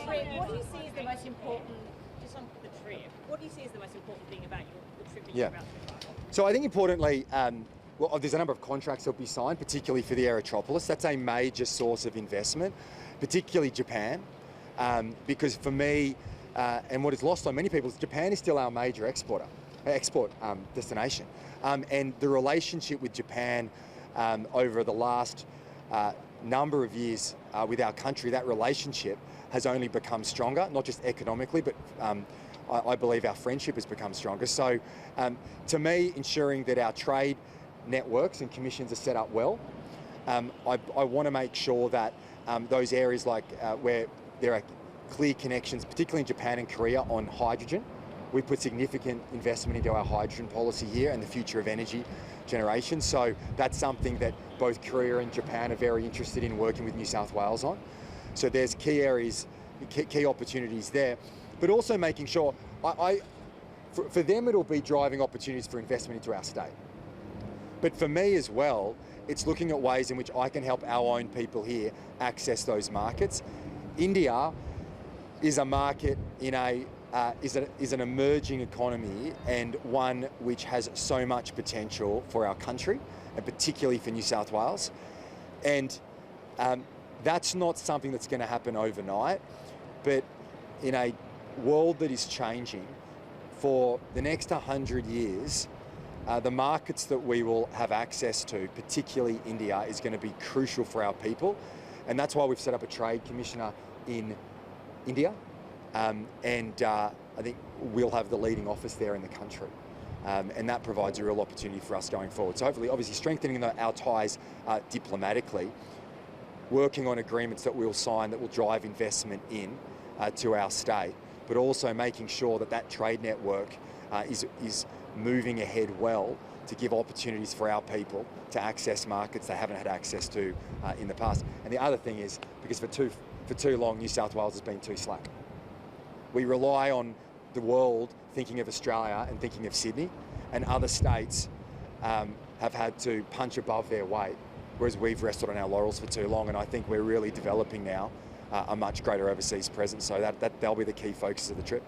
trip, what do you see as the most important, just on the trip, what do you see as the most important thing about the trip that you're about to go? So I think importantly, well, there's a number of contracts that will be signed, particularly for the Aerotropolis. That's a major source of investment, particularly Japan, because for me, and what is lost on many people is Japan is still our major export destination. And the relationship with Japan over the last number of years with our country, that relationship has only become stronger, not just economically, but I believe our friendship has become stronger. So to me, ensuring that our trade networks and commissions are set up well, I want to make sure that those areas like where there are clear connections, particularly in Japan and Korea, on hydrogen. We put significant investment into our hydrogen policy here and the future of energy generation. So that's something that both Korea and Japan are very interested in working with New South Wales on. So there's key areas, key opportunities there, but also making sure, for them it'll be driving opportunities for investment into our state. But for me as well, it's looking at ways in which I can help our own people here access those markets. India is a market in is an emerging economy and one which has so much potential for our country, and particularly for New South Wales. And that's not something that's going to happen overnight, but in a world that is changing, for the next 100 years, the markets that we will have access to, particularly India, is going to be crucial for our people. And that's why we've set up a trade commissioner in India. I think we'll have the leading office there in the country. And that provides a real opportunity for us going forward. So hopefully, obviously strengthening our ties diplomatically, working on agreements that we'll sign that will drive investment in to our state, but also making sure that that trade network is moving ahead well to give opportunities for our people to access markets they haven't had access to in the past. And the other thing is, because for too long, New South Wales has been too slack. We rely on the world thinking of Australia and thinking of Sydney, and other states have had to punch above their weight, whereas we've rested on our laurels for too long. And I think we're really developing now a much greater overseas presence. So that'll be the key focus of the trip.